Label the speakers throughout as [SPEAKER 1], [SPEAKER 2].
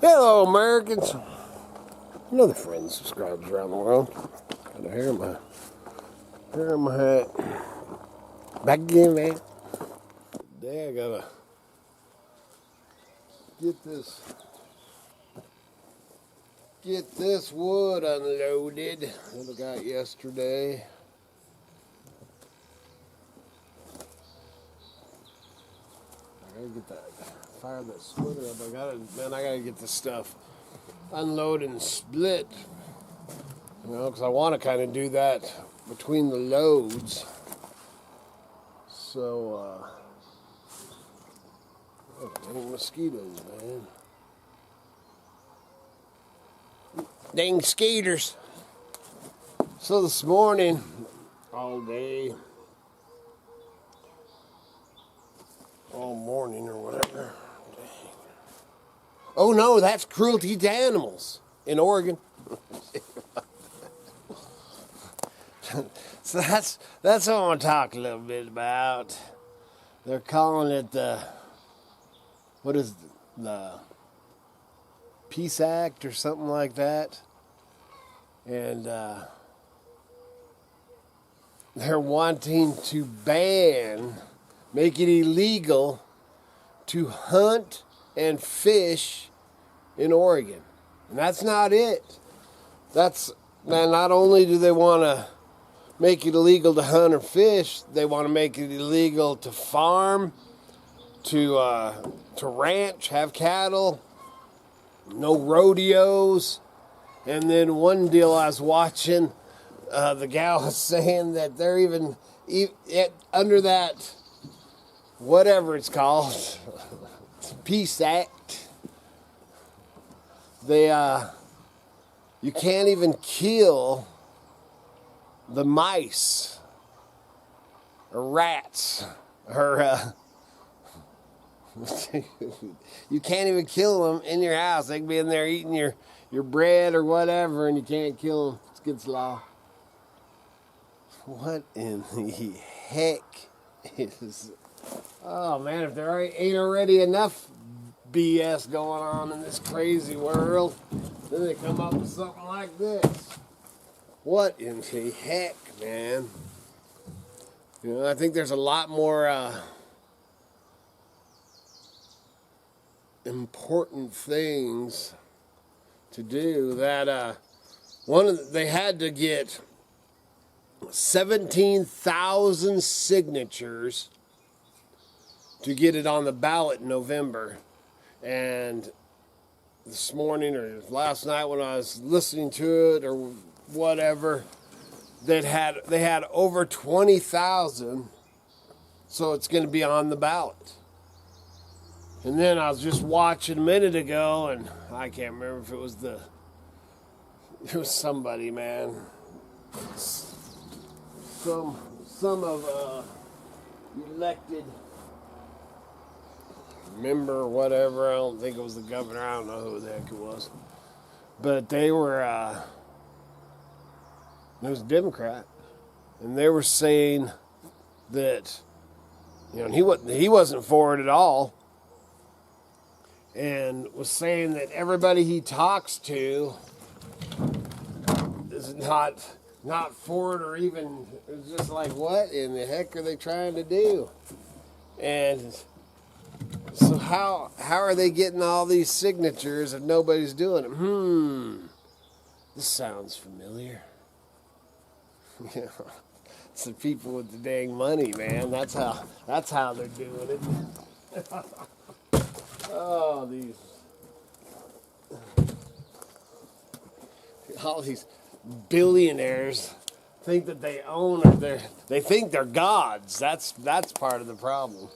[SPEAKER 1] Hello, Americans. Another friend subscribes around the world. Got a hair in my hat. Back again, man. Today I gotta get this wood unloaded that I got yesterday. I gotta get that, fire that splitter up. I gotta get this stuff unloaded and split. You know, because I want to kind of do that between the loads. So, oh, dang mosquitoes, man. Dang skaters. So this morning, all day, all morning or whatever. Dang. Oh no, that's cruelty to animals in Oregon. So that's what I want to talk a little bit about. They're calling it the Peace Act or something like that. And they're wanting to make it illegal to hunt and fish in Oregon. And that's not it. Not only do they want to make it illegal to hunt or fish, they want to make it illegal to farm, to ranch, have cattle, no rodeos. And then one deal I was watching, the gal was saying that they're even under that, whatever it's called, Peace Act, you can't even kill the mice or rats or you can't even kill them in your house. They can be in there eating your bread or whatever, and you can't kill them. It's against law. What in the heck is... Oh man, if there ain't already enough BS going on in this crazy world, then they come up with something like this. What in the heck, man? You know, I think there's a lot more important things to do. That they had to get 17,000 signatures to get it on the ballot in November. And this morning or last night when I was listening to it or whatever, they had over 20,000, so it's going to be on the ballot. And then I was just watching a minute ago, and I can't remember if it was somebody, man, some of elected member or whatever. I don't think it was the governor. I don't know who the heck it was, but they were. It was a Democrat, and they were saying that, you know, he wasn't for it at all, and was saying that everybody he talks to is not for it, or even, it's just like, what in the heck are they trying to do? And so how are they getting all these signatures if nobody's doing it? This sounds familiar. Yeah, it's the people with the dang money, man. That's how they're doing it. Oh, all these billionaires think that they own, or they think they're gods. That's part of the problem.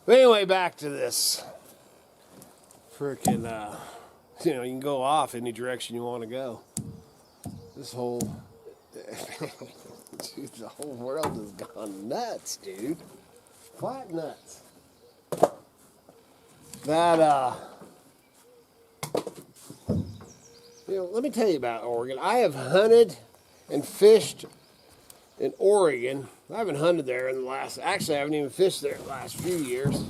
[SPEAKER 1] But anyway, back to this frickin', you know, you can go off any direction you want to go. This whole dude, the whole world has gone nuts, dude. Flat nuts. That, you know, let me tell you about Oregon. I have hunted and fished in Oregon. I haven't hunted there in the last, actually I haven't even fished there in the last few years.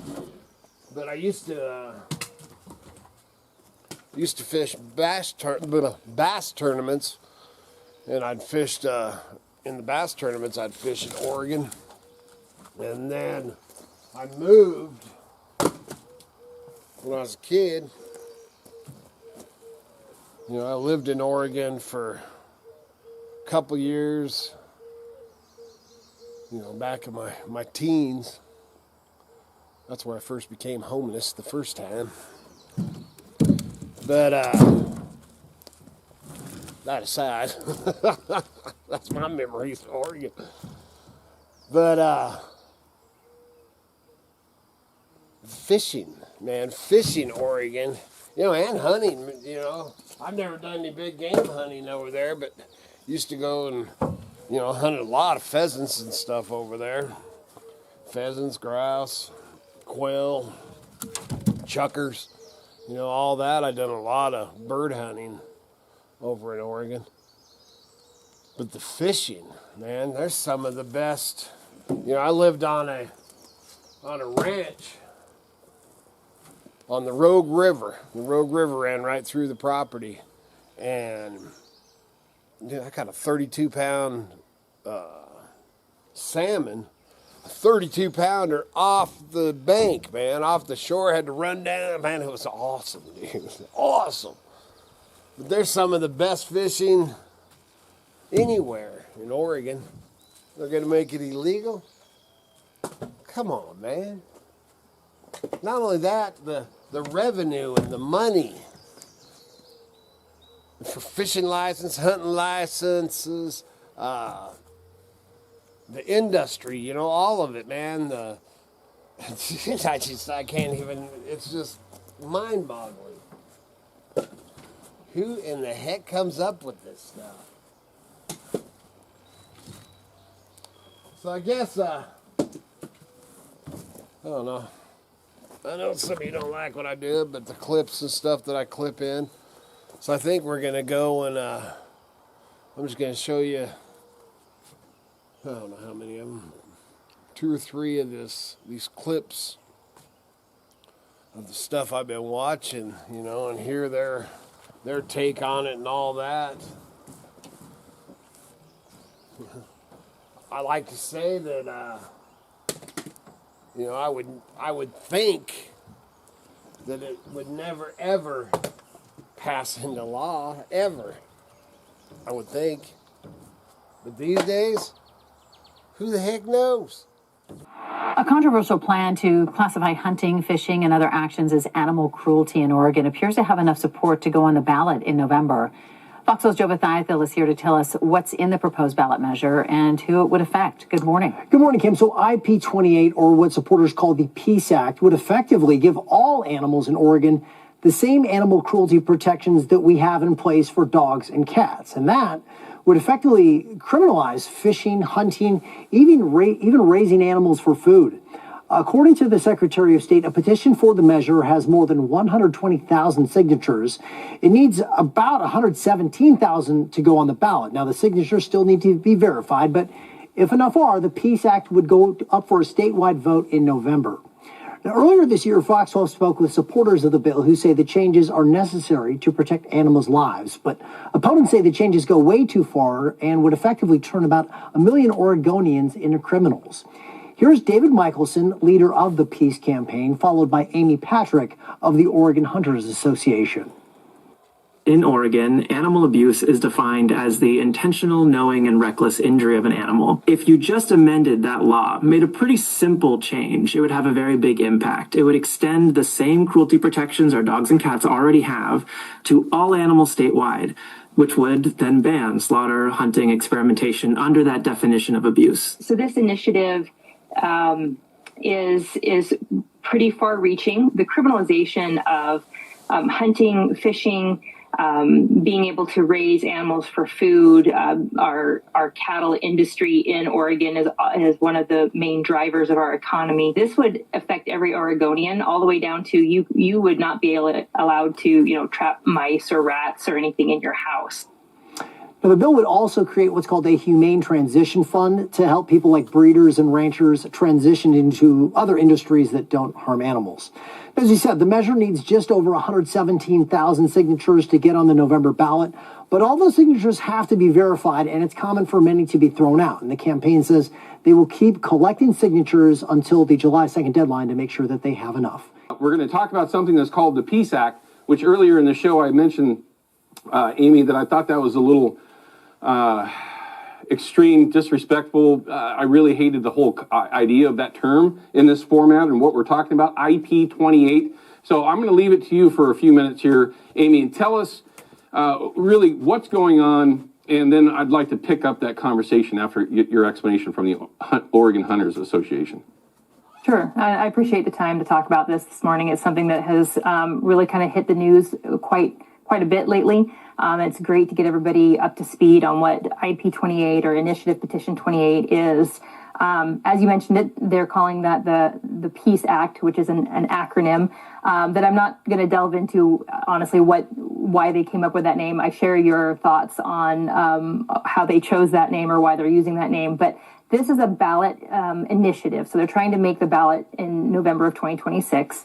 [SPEAKER 1] But I used to used to fish bass tournaments, and I'd fished in the bass tournaments. I'd fish in Oregon, and then I moved when I was a kid. You know, I lived in Oregon for a couple years. You know, back in my teens. That's where I first became homeless the first time. But that aside, that's my memories of Oregon. But fishing, man, fishing Oregon, you know, and hunting, you know. I've never done any big game hunting over there, but used to go and, you know, hunted a lot of pheasants and stuff over there. Pheasants, grouse, quail, chuckers, you know, all that. I've done a lot of bird hunting over in Oregon. But the fishing, man, there's some of the best. You know, I lived on a ranch on the Rogue River. The Rogue River ran right through the property. And I got a 32-pound salmon, a 32-pounder off the bank, man, off the shore. Had to run down. Man, it was awesome, dude. It was awesome. But there's some of the best fishing anywhere in Oregon. They're going to make it illegal? Come on, man. Not only that, the revenue and the money for fishing license, hunting licenses, the industry, you know, all of it, man. I can't even, it's just mind-boggling. Who in the heck comes up with this stuff? So I guess, I don't know. I know some of you don't like what I do, but the clips and stuff that I clip in. So I think we're going to go and, I'm just going to show you, I don't know how many of them, 2 or 3 of these clips of the stuff I've been watching, you know, and hear their take on it and all that. I like to say that, you know, I would think that it would never ever pass into law, ever. I would think. But these days, who the heck knows?
[SPEAKER 2] A controversial plan to classify hunting, fishing, and other actions as animal cruelty in Oregon appears to have enough support to go on the ballot in November. Fox Joe Bathiathil is here to tell us what's in the proposed ballot measure and who it would affect. Good morning.
[SPEAKER 3] Good morning, Kim. So IP28, or what supporters call the Peace Act, would effectively give all animals in Oregon the same animal cruelty protections that we have in place for dogs and cats. And that would effectively criminalize fishing, hunting, even raising animals for food. According to the Secretary of State, a petition for the measure has more than 120,000 signatures. It needs about 117,000 to go on the ballot. Now, the signatures still need to be verified, but if enough are, the Peace Act would go up for a statewide vote in November. Now, earlier this year, Fox 12 spoke with supporters of the bill who say the changes are necessary to protect animals' lives. But opponents say the changes go way too far and would effectively turn about 1 million Oregonians into criminals. Here's David Michelson, leader of the Peace Campaign, followed by Amy Patrick of the Oregon Hunters Association.
[SPEAKER 4] In Oregon, animal abuse is defined as the intentional, knowing, and reckless injury of an animal. If you just amended that law, made a pretty simple change, it would have a very big impact. It would extend the same cruelty protections our dogs and cats already have to all animals statewide, which would then ban slaughter, hunting, experimentation under that definition of abuse.
[SPEAKER 5] So this initiative is pretty far-reaching. The criminalization of hunting, fishing, being able to raise animals for food. Our cattle industry in Oregon is one of the main drivers of our economy. This would affect every Oregonian, all the way down to you would not be allowed to, trap mice or rats or anything in your house.
[SPEAKER 3] Now, the bill would also create what's called a humane transition fund to help people like breeders and ranchers transition into other industries that don't harm animals. As you said, the measure needs just over 117,000 signatures to get on the November ballot, but all those signatures have to be verified, and it's common for many to be thrown out. And the campaign says they will keep collecting signatures until the July 2nd deadline to make sure that they have enough.
[SPEAKER 6] We're going to talk about something that's called the Peace Act, which earlier in the show I mentioned, Amy, that I thought that was a little extreme, disrespectful. I really hated the whole idea of that term in this format and what we're talking about, IP 28. So I'm going to leave it to you for a few minutes here, Amy, and tell us really what's going on, and then I'd like to pick up that conversation after your explanation from the Oregon Hunters Association.
[SPEAKER 5] Sure. I appreciate the time to talk about this morning. It's something that has really kind of hit the news quite a bit lately. It's great to get everybody up to speed on what IP 28 or Initiative Petition 28 is. As you mentioned it, they're calling that the Peace Act, which is an acronym that I'm not going to delve into, honestly, why they came up with that name. I share your thoughts on how they chose that name or why they're using that name. But this is a ballot initiative. So they're trying to make the ballot in November of 2026.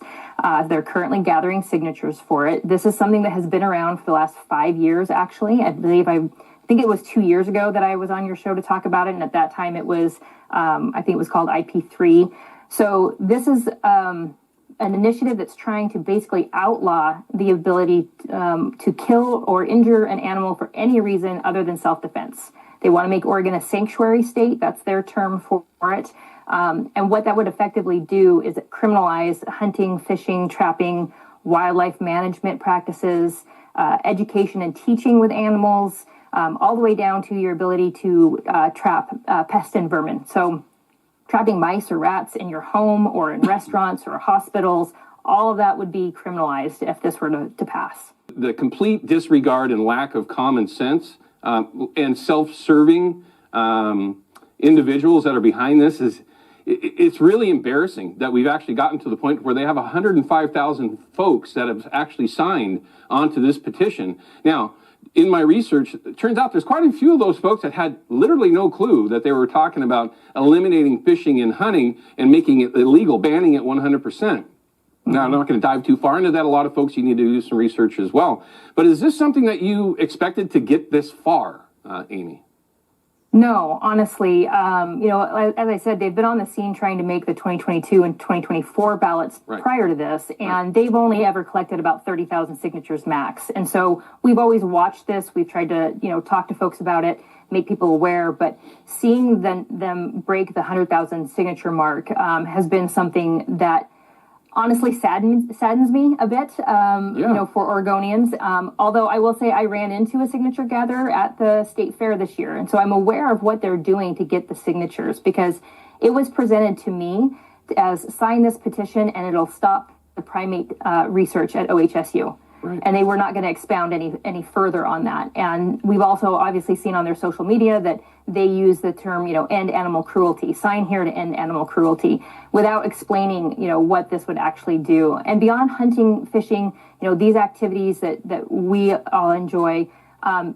[SPEAKER 5] They're currently gathering signatures for it. This is something that has been around for the last 5 years, actually. I think it was 2 years ago that I was on your show to talk about it. And at that time it was, I think it was called IP3. So this is an initiative that's trying to basically outlaw the ability to kill or injure an animal for any reason other than self-defense. They want to make Oregon a sanctuary state. That's their term for it. And what that would effectively do is criminalize hunting, fishing, trapping, wildlife management practices, education and teaching with animals, all the way down to your ability to trap pests and vermin. So trapping mice or rats in your home or in restaurants or hospitals, all of that would be criminalized if this were to pass.
[SPEAKER 6] The complete disregard and lack of common sense and self-serving individuals that are behind this it's really embarrassing that we've actually gotten to the point where they have 105,000 folks that have actually signed onto this petition. Now, in my research, it turns out there's quite a few of those folks that had literally no clue that they were talking about eliminating fishing and hunting and making it illegal, banning it 100%. Now, I'm not going to dive too far into that. A lot of folks, you need to do some research as well. But is this something that you expected to get this far, Amy?
[SPEAKER 5] No, honestly, as I said, they've been on the scene trying to make the 2022 and 2024 ballots prior to this, and they've only ever collected about 30,000 signatures max. And so we've always watched this. We've tried to, talk to folks about it, make people aware, but seeing them break the 100,000 signature mark has been something that honestly saddens me a bit, for Oregonians. Although I will say I ran into a signature gatherer at the state fair this year. And so I'm aware of what they're doing to get the signatures because it was presented to me as sign this petition and it'll stop the primate research at OHSU. Right. And they were not going to expound any further on that. And we've also obviously seen on their social media that they use the term, end animal cruelty, sign here to end animal cruelty, without explaining, what this would actually do. And beyond hunting, fishing, these activities that we all enjoy,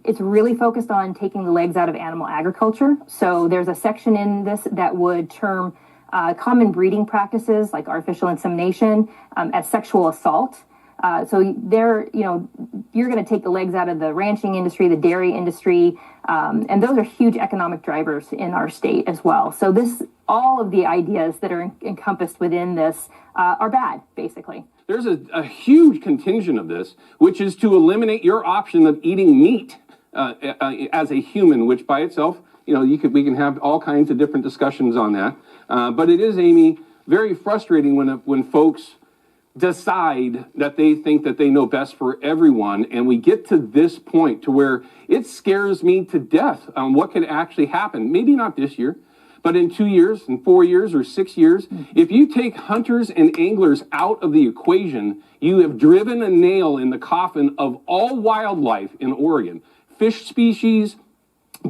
[SPEAKER 5] it's really focused on taking the legs out of animal agriculture. So there's a section in this that would term common breeding practices like artificial insemination as sexual assault. So you're going to take the legs out of the ranching industry, the dairy industry, and those are huge economic drivers in our state as well. So all of the ideas that are encompassed within this are bad, basically.
[SPEAKER 6] There's a huge contingent of this, which is to eliminate your option of eating meat as a human, which by itself, we can have all kinds of different discussions on that. But it is, Amy, very frustrating when folks decide that they think that they know best for everyone, and we get to this point to where it scares me to death on what could actually happen. Maybe not this year, but in 2 years, in 4 years, or 6 years. If you take hunters and anglers out of the equation, you have driven a nail in the coffin of all wildlife in Oregon. Fish species,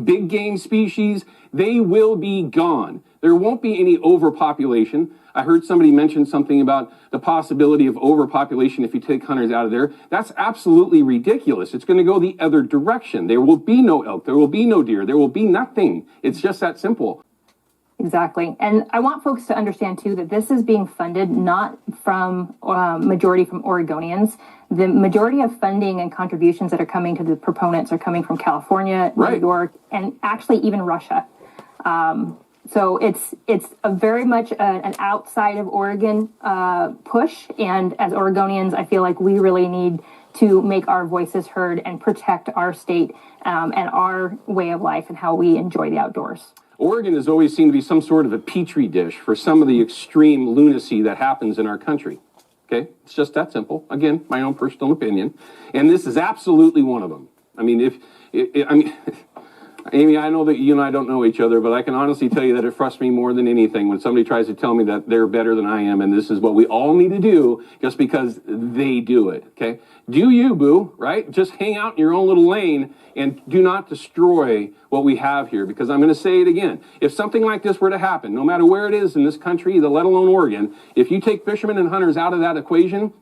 [SPEAKER 6] big game species, They will be gone. There won't be any overpopulation. I heard somebody mention something about the possibility of overpopulation if you take hunters out of there. That's absolutely ridiculous. It's going to go the other direction. There will be no elk. There will be no deer. There will be nothing. It's just that simple.
[SPEAKER 5] Exactly. And I want folks to understand, too, that this is being funded not from majority from Oregonians. The majority of funding and contributions that are coming to the proponents are coming from California, New York, and actually even Russia. So it's a very much an outside of Oregon push. And as Oregonians, I feel like we really need to make our voices heard and protect our state and our way of life and how we enjoy the outdoors.
[SPEAKER 6] Oregon has always seemed to be some sort of a petri dish for some of the extreme lunacy that happens in our country. Okay? It's just that simple. Again, my own personal opinion. And this is absolutely one of them. I mean, Amy, I know that you and I don't know each other, but I can honestly tell you that it frustrates me more than anything when somebody tries to tell me that they're better than I am and this is what we all need to do just because they do it, okay? Do you, boo, right? Just hang out in your own little lane and do not destroy what we have here, because I'm going to say it again. If something like this were to happen, no matter where it is in this country, let alone Oregon, if you take fishermen and hunters out of that equation,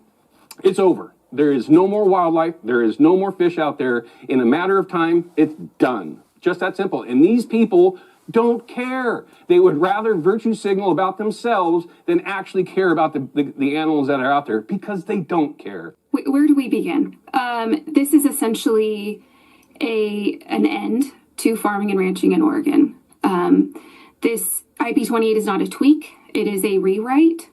[SPEAKER 6] it's over. There is no more wildlife. There is no more fish out there. In a matter of time, it's done. Just that simple. And these people don't care. They would rather virtue signal about themselves than actually care about the animals that are out there, because they don't care.
[SPEAKER 7] Where do we begin? This is essentially an end to farming and ranching in Oregon. This IP 28 is not a tweak. It is a rewrite.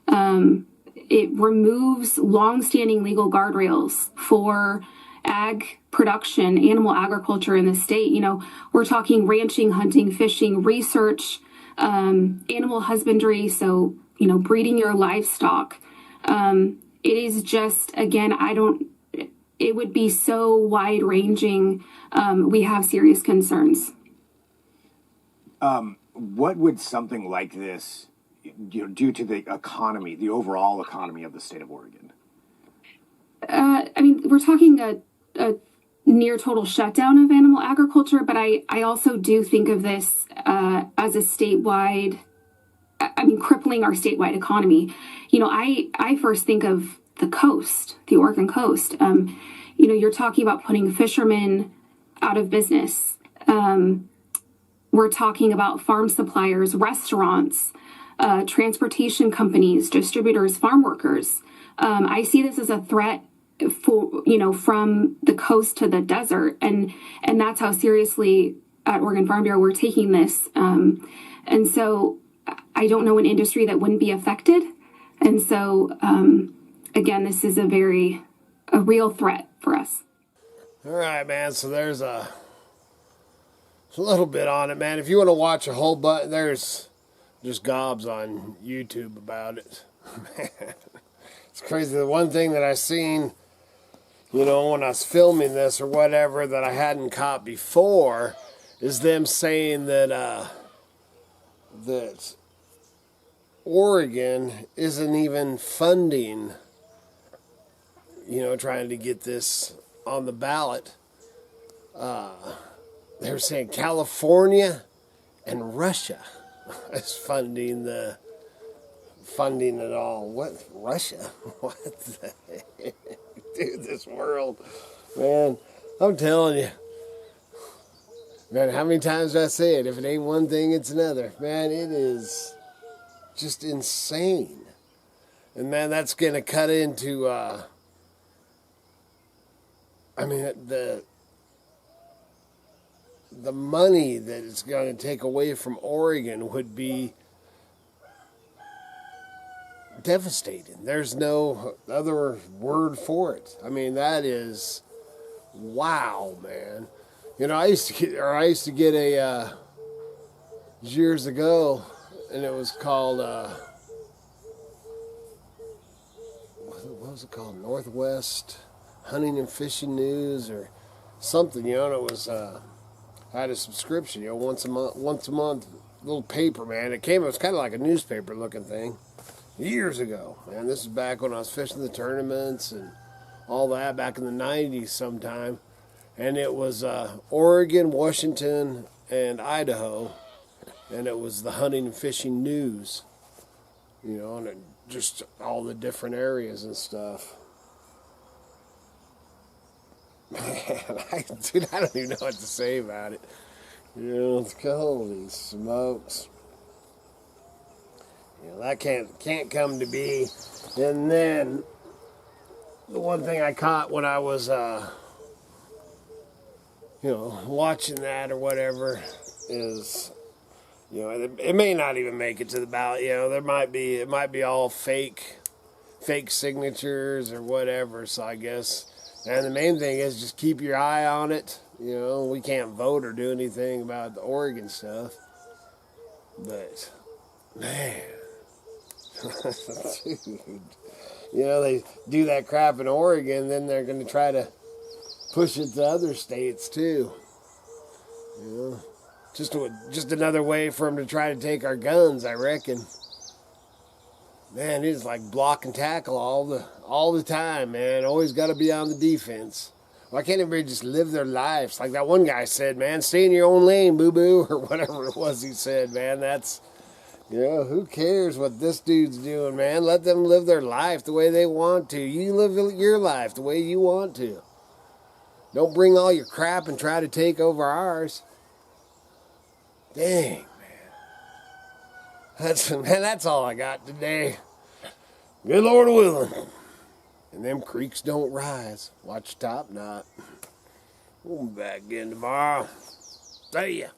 [SPEAKER 7] It removes longstanding legal guardrails for ag production, animal agriculture in the state. You know, we're talking ranching, hunting, fishing, research, animal husbandry. So, you know, breeding your livestock. It is just, again, it would be so wide ranging. We have serious concerns.
[SPEAKER 8] What would something like this do to the economy, the overall economy of the state of Oregon?
[SPEAKER 7] I mean, we're talking a near total shutdown of animal agriculture, but I also do think of this as a statewide, crippling our statewide economy. You know, I first think of the coast, the Oregon coast. You know, you're talking about putting fishermen out of business. We're talking about farm suppliers, restaurants, transportation companies, distributors, farm workers. I see this as a threat from the coast to the desert, and that's how seriously at Oregon Farm Bureau we're taking this. And so I don't know an industry that wouldn't be affected. And so again, this is a real threat for us.
[SPEAKER 1] All right, man. So there's a little bit on it, man. If you want to watch a whole bunch, there's just gobs on YouTube about it. It's crazy. The one thing that I seen, when I was filming this or whatever, that I hadn't caught before, is them saying that that Oregon isn't even funding, trying to get this on the ballot. They were saying California and Russia is funding it all. What? Russia? What the heck? Dude, this world, man, I'm telling you. Man, how many times did I say it? If it ain't one thing, it's another. Man, it is just insane. And man, that's going to cut into, the money that it's going to take away from Oregon would be devastating. There's no other word for it. I mean, that is, wow, man. I used to get a, years ago, and it was called, what was it called? Northwest Hunting and Fishing News or something, and it was, I had a subscription, once a month, little paper, man. It was kind of like a newspaper looking thing. Years ago, man. This is back when I was fishing the tournaments and all that, back in the 90s sometime. And it was Oregon, Washington, and Idaho and it was the hunting and fishing news, you know, and just all the different areas and stuff. Man, dude, I don't even know what to say about it. You know, it's holy smokes. You know, that can't come to be. And then the one thing I caught when I was, you know, watching that or whatever is, you know, it may not even make it to the ballot. You know, it might be all fake signatures or whatever. So I guess, and the main thing is just keep your eye on it. You know, we can't vote or do anything about the Oregon stuff, but man, dude, you know, they do that crap in Oregon, then they're going to try to push it to other states too. You know, just another way for them to try to take our guns, I reckon. Man, it's like block and tackle all the time, man. Always got to be on the defense. Why can't everybody just live their lives? Like that one guy said, man, stay in your own lane, boo-boo, or whatever it was he said, man. That's, you know, who cares what this dude's doing, man? Let them live their life the way they want to. You live your life the way you want to. Don't bring all your crap and try to take over ours. Dang, man. That's all I got today. Good Lord willing. And them creeks don't rise. Watch top knot. We'll be back again tomorrow. See ya.